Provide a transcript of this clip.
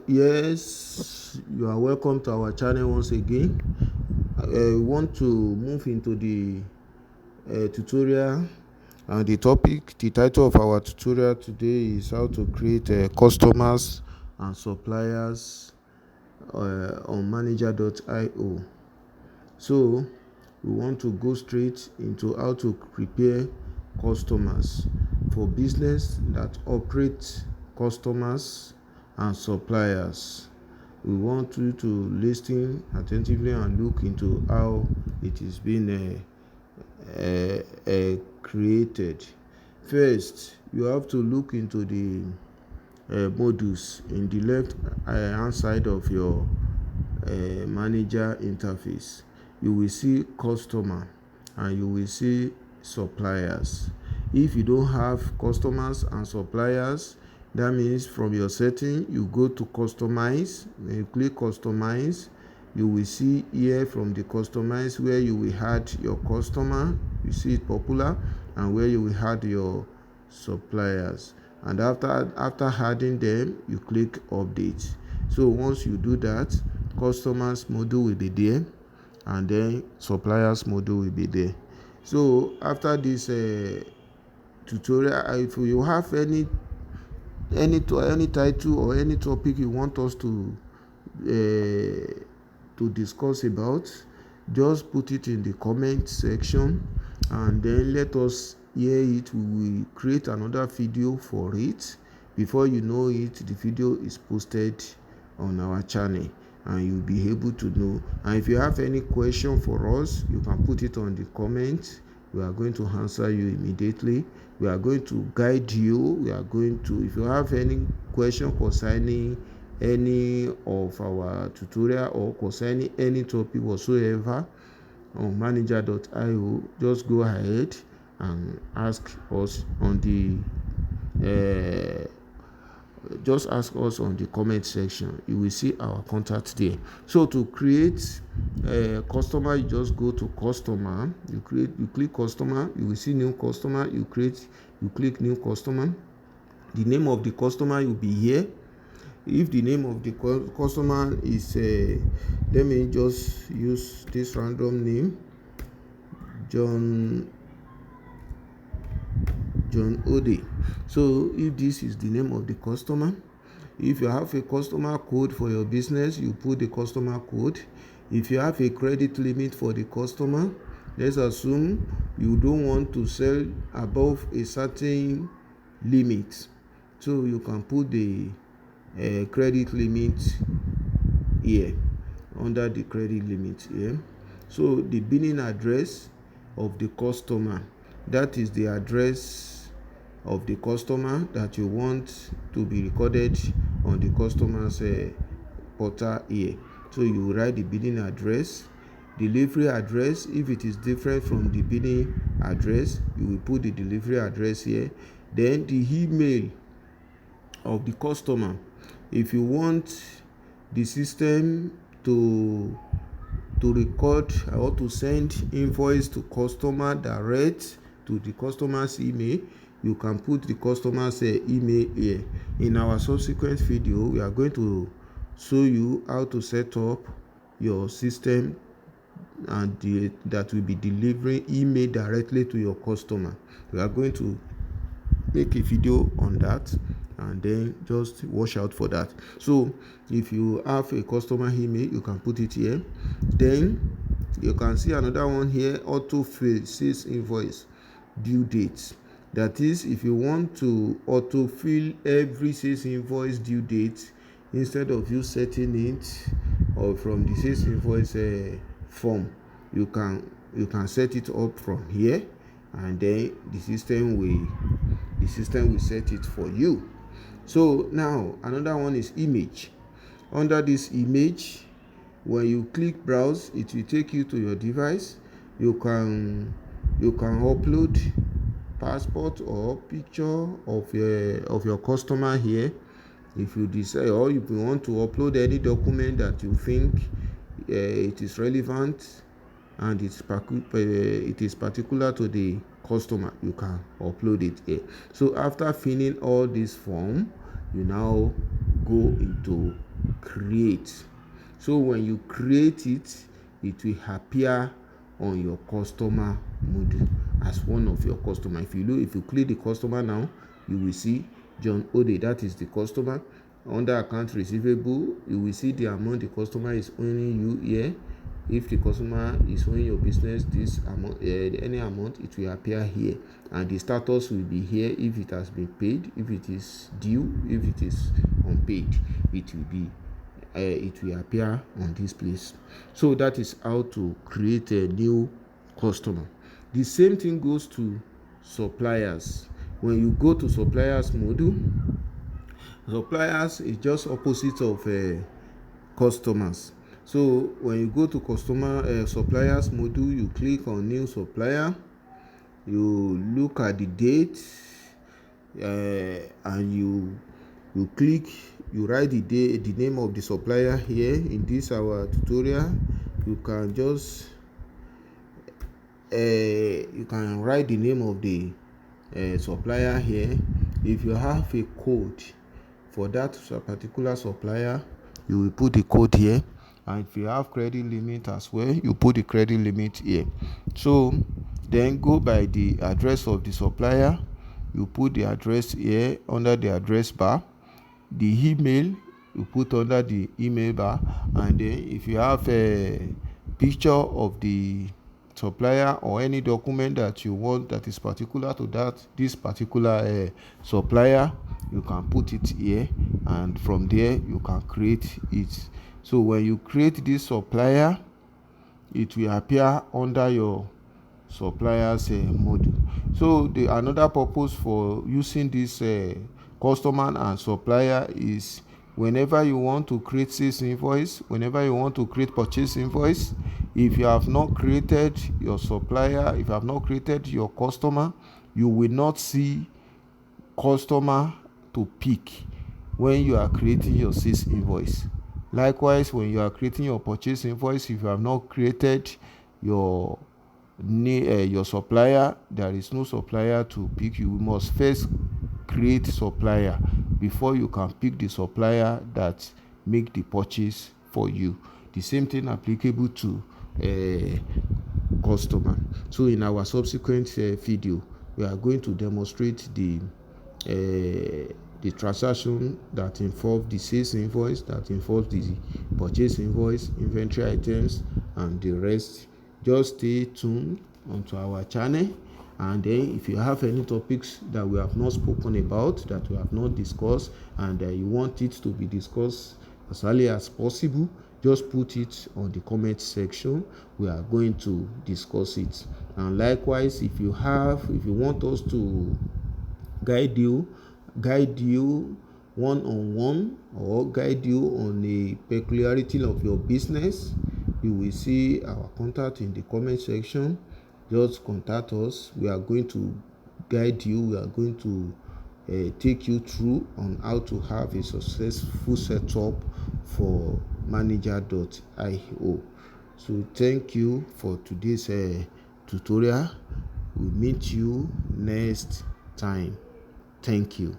Yes, you are welcome to our channel once again. We want to move into the tutorial, and the title of our tutorial today is how to create customers and suppliers on manager.io. So we want to go straight into how to prepare customers for business that operate customers and suppliers. We want you to listen attentively and look into how it is being created. First, you have to look into the modules in the left hand side of your manager interface. You will see customer and you will see suppliers. If you don't have customers and suppliers, that means from your setting you go to customize. When you click customize, you will see here from the customize where you will add your customer, you see it popular, and where you will add your suppliers. And after adding them, you click update. So once you do that, customers module will be there and then suppliers module will be there. So after this tutorial, if you have any title or any topic you want us to discuss about, just put it in the comment section and then let us hear it. We will create another video for it. Before you know it, the video is posted on our channel and you'll be able to know. And if you have any question for us, you can put it on the comment. We are going to answer you immediately. We are going to guide you. We are going to, if you have any question concerning any of our tutorial or concerning any topic whatsoever on manager.io, just go ahead and ask us on the comment section. You will see our contact there. So to create a customer, you just go to customer, you click customer, you will see new customer, you click new customer. The name of the customer will be here. If the name of the customer is let me just use this random name, John Ode. So if this is the name of the customer, if you have a customer code for your business, you put the customer code. If you have a credit limit for the customer, let's assume you don't want to sell above a certain limit, so you can put the credit limit here, under the credit limit here. So the billing address of the customer, that is the address of the customer that you want to be recorded on the customer's portal here. So you write the billing address. Delivery address, if it is different from the billing address, you will put the delivery address here. Then the email of the customer. If you want the system to record or to send invoice to customer direct to the customer's email, you can put the customer's email here. In our subsequent video, we are going to show you how to set up your system and that will be delivering email directly to your customer. We are going to make a video on that, and then just watch out for that. So if you have a customer email, you can put it here. Then you can see another one here, autofill sales invoice due date. That is, if you want to autofill every sales invoice due date, instead of you setting it or from the sales invoice form, you can set it up from here, and then the system will set it for you. So now another one is image. Under this image, when you click browse, it will take you to your device. You can upload passport or picture of your customer here, if you decide, or if you want to upload any document that you think it is relevant and it is particular to the customer, you can upload it here. So after filling all this form, you now go into create. So when you create it, it will appear on your customer module as one of your customer. If you click the customer now, you will see John Ode, that is the customer. Under account receivable, you will see the amount the customer is owing you here. If the customer is owing your business this amount, any amount, it will appear here, and the status will be here. If it has been paid, if it is due, if it is unpaid, it will appear on this place. So that is how to create a new customer. The same thing goes to suppliers. When you go to suppliers module, suppliers is just opposite of customers. So when you go to suppliers module, you click on new supplier, you look at the date, and you click, you write the name of the supplier here. In this our tutorial, you can just you can write the name of the supplier here. If you have a code for that particular supplier, you will put the code here, and if you have credit limit as well, you put the credit limit here. So then go by the address of the supplier, you put the address here under the address bar. The email you put under the email bar, and then if you have a picture of the supplier or any document that you want that is particular to this particular supplier, you can put it here, and from there you can create it. So when you create this supplier, it will appear under your suppliers module. So another purpose for using this customer and supplier is whenever you want to create sales invoice, whenever you want to create purchase invoice, if you have not created your supplier, if you have not created your customer, you will not see customer to pick when you are creating your sales invoice. Likewise, when you are creating your purchase invoice, if you have not created your supplier, there is no supplier to pick. You must first create supplier before you can pick the supplier that make the purchase for you. The same thing applicable to customer. So in our subsequent video, we are going to demonstrate the transaction that involve the sales invoice, that involves the purchase invoice, inventory items, and the rest. Just stay tuned onto our channel, and then if you have any topics that we have not spoken about, that we have not discussed, and you want it to be discussed as early as possible, just put it on the comment section. We are going to discuss it. And likewise, if you want us to guide you one-on-one, or guide you on a peculiarity of your business, you will see our contact in the comment section. Just contact us. We are going to guide you. We are going to take you through on how to have a successful setup for manager.io. So thank you for today's tutorial. We'll meet you next time. Thank you.